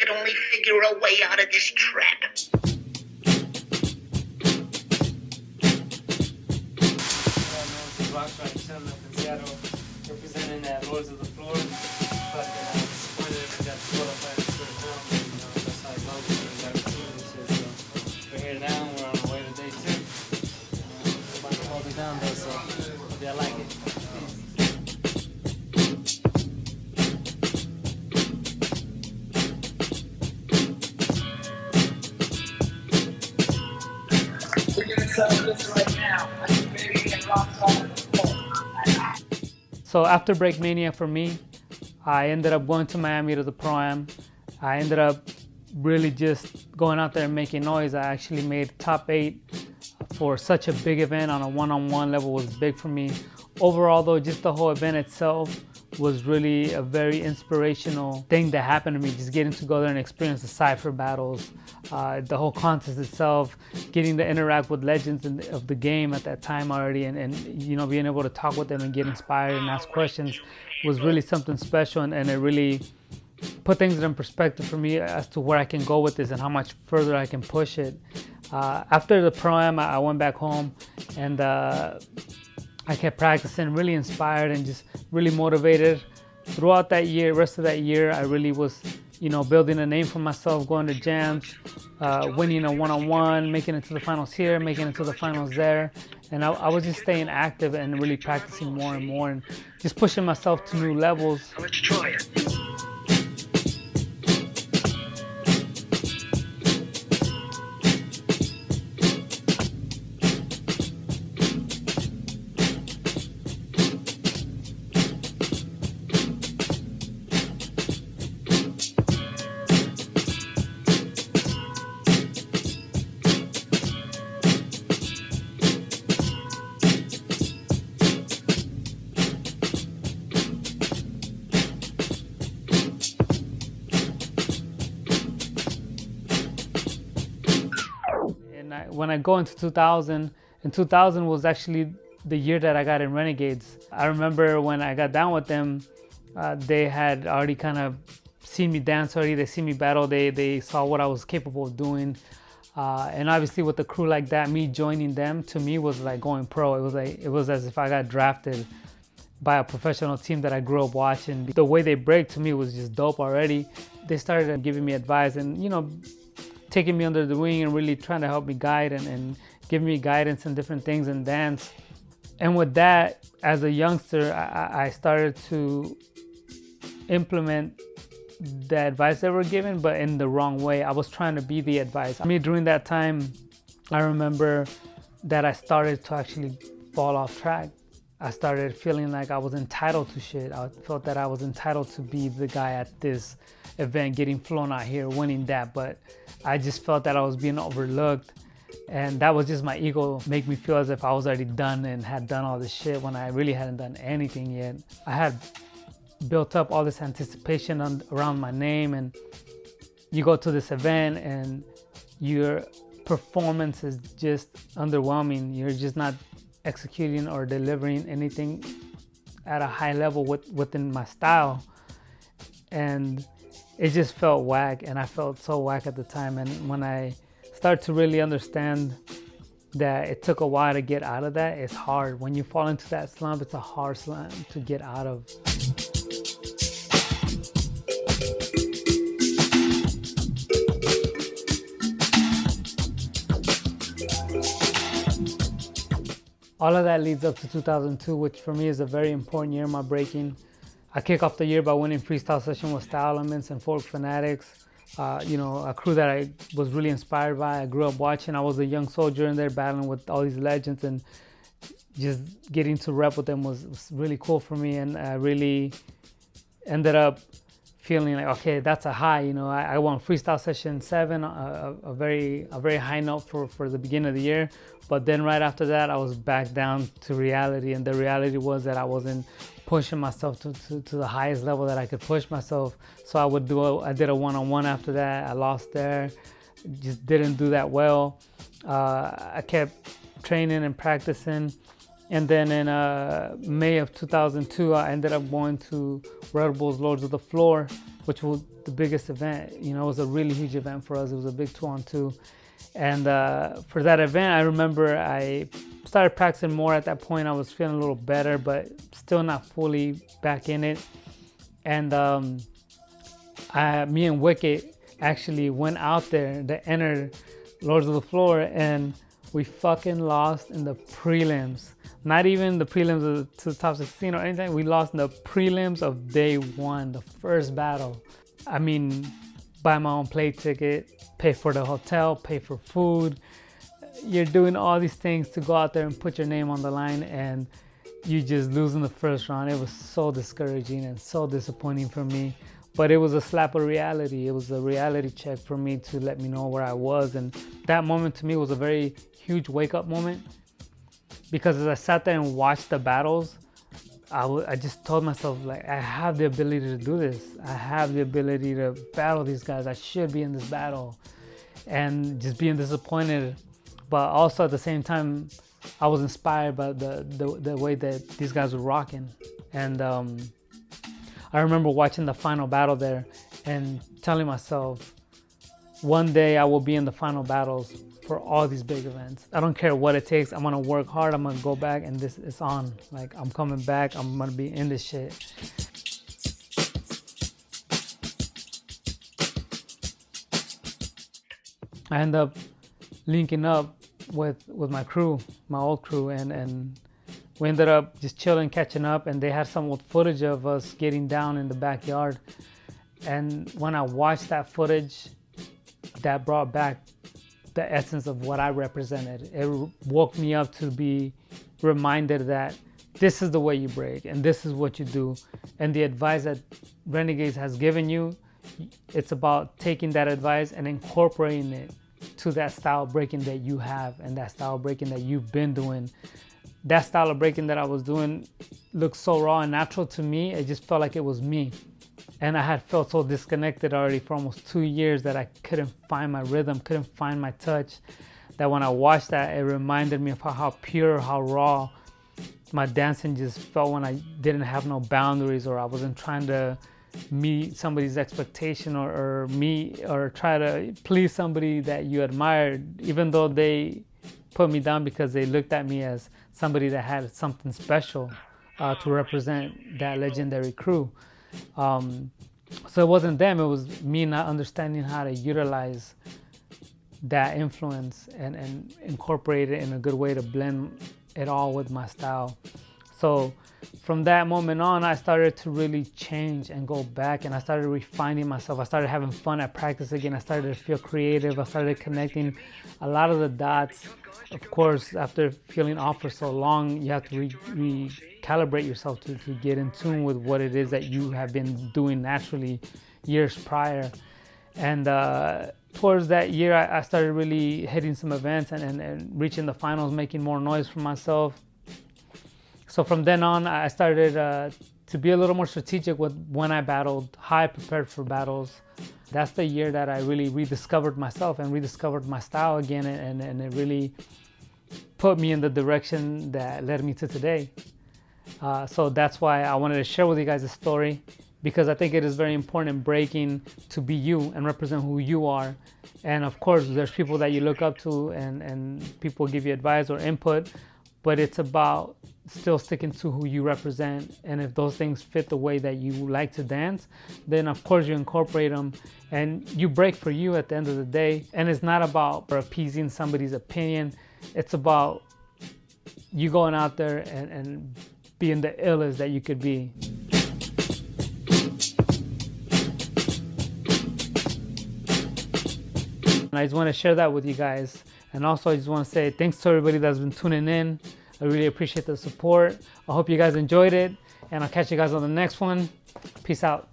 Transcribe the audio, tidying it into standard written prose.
could only figure a way out of this trap. Rock Rite, chilling up in Seattle, representing that Lords of the Floor. But disappointed we got disqualified in the first round. But, that's how it goes. We got a team and shit. So we're here now. We're on our way to day 2. We're about to hold it down though. So hope y'all like it. We're gonna settle this right now. I think maybe get rocks on. So after Breakmania for me, I ended up going to Miami to the Pro-Am. I ended up really just going out there and making noise. I actually made top 8 for such a big event on a one-on-one level was big for me. Overall though, just the whole event itself was really a very inspirational thing that happened to me, just getting to go there and experience the Cypher battles, the whole contest itself, getting to interact with legends of the game at that time already, and being able to talk with them and get inspired and ask questions was really something special, and it really put things in perspective for me as to where I can go with this and how much further I can push it. After the Pro-Am, I went back home and I kept practicing, really inspired and just really motivated. Throughout that year, rest of that year, I really was, building a name for myself, going to jams, winning a one-on-one, making it to the finals here, making it to the finals there. And I was just staying active and really practicing more and more and just pushing myself to new levels. Let's try it. When I go into 2000, and 2000 was actually the year that I got in Renegades. I remember when I got down with them, they had already kind of seen me dance already, they see me battle, they saw what I was capable of doing. And obviously with a crew like that, me joining them, to me was like going pro. It was as if I got drafted by a professional team that I grew up watching. The way they break to me was just dope already. They started giving me advice and, taking me under the wing and really trying to help me guide and give me guidance and different things in dance. And with that, as a youngster, I started to implement the advice they were given, but in the wrong way. I was trying to be the advice. During that time, I remember that I started to actually fall off track. I started feeling like I was entitled to shit. I felt that I was entitled to be the guy at this event, getting flown out here, winning that, but I just felt that I was being overlooked, and that was just my ego make me feel as if I was already done and had done all this shit when I really hadn't done anything yet. I had built up all this anticipation around my name, and you go to this event and your performance is just underwhelming. You're just not executing or delivering anything at a high level within my style, and it just felt whack, and I felt so whack at the time. And when I started to really understand that it took a while to get out of that, it's hard. When you fall into that slump, it's a hard slump to get out of. All of that leads up to 2002, which for me is a very important year in my breaking. I kick off the year by winning freestyle session with Style Elements and Folk Fanatics, a crew that I was really inspired by. I grew up watching. I was a young soldier in there battling with all these legends, and just getting to rep with them was really cool for me. And I really ended up feeling like, okay, that's a high. I won freestyle session 7, a very high note for the beginning of the year. But then right after that, I was back down to reality, and the reality was that I wasn't pushing myself to the highest level that I could push myself. So I did a one-on-one after that. I lost there, just didn't do that well. I kept training and practicing. And then in May of 2002, I ended up going to Red Bull's Lords of the Floor. which was the biggest event. You know, it was a really huge event for us. It was a big 2-on-2. And for that event, I remember I started practicing more at that point. I was feeling a little better, but still not fully back in it. And me and Wicket actually went out there to enter Lords of the Floor, and we fucking lost in the prelims. Not even the prelims to the top 16 or anything. We lost in the prelims of day one, the first battle. I mean, buy my own plane ticket, pay for the hotel, pay for food. You're doing all these things to go out there and put your name on the line, and you just lose in the first round. It was so discouraging and so disappointing for me. But it was a slap of reality. It was a reality check for me to let me know where I was. And that moment to me was a very huge wake-up moment, because as I sat there and watched the battles, I just told myself, like, I have the ability to do this. I have the ability to battle these guys. I should be in this battle. And just being disappointed, but also at the same time, I was inspired by the way that these guys were rocking. And I remember watching the final battle there and telling myself, one day I will be in the final battles for all these big events. I don't care what it takes. I'm gonna work hard. I'm gonna go back, and this is on. Like, I'm coming back. I'm gonna be in this shit. I end up linking up with my crew, my old crew, and we ended up just chilling, catching up, and they had some old footage of us getting down in the backyard. And when I watched that footage, that brought back the essence of what I represented. It woke me up to be reminded that this is the way you break, and this is what you do. And the advice that Renegades has given you, it's about taking that advice and incorporating it to that style of breaking that you have and that style of breaking that you've been doing. That style of breaking that I was doing looked so raw and natural to me. It just felt like it was me. And I had felt so disconnected already for almost 2 years that I couldn't find my rhythm, couldn't find my touch. That when I watched that, it reminded me of how pure, how raw my dancing just felt when I didn't have no boundaries, or I wasn't trying to meet somebody's expectation or try to please somebody that you admired, even though they put me down because they looked at me as somebody that had something special to represent that legendary crew. So it wasn't them, it was me not understanding how to utilize that influence and incorporate it in a good way to blend it all with my style. So from that moment on, I started to really change and go back, and I started refining myself. I started having fun at practice again. I started to feel creative. I started connecting a lot of the dots. Of course, after feeling off for so long, you have to recalibrate yourself to get in tune with what it is that you have been doing naturally years prior. And towards that year, I started really hitting some events and reaching the finals, making more noise for myself. So from then on, I started to be a little more strategic with when I battled, how I prepared for battles. That's the year that I really rediscovered myself and rediscovered my style again, and it really put me in the direction that led me to today. So that's why I wanted to share with you guys this story, because I think it is very important in breaking to be you and represent who you are. And of course, there's people that you look up to and people give you advice or input, but it's about still sticking to who you represent. And if those things fit the way that you like to dance, then of course you incorporate them and you break for you at the end of the day. And it's not about appeasing somebody's opinion. It's about you going out there and being the illest that you could be. And I just want to share that with you guys. And also I just want to say thanks to everybody that's been tuning in. I really appreciate the support. I hope you guys enjoyed it, and I'll catch you guys on the next one. Peace out.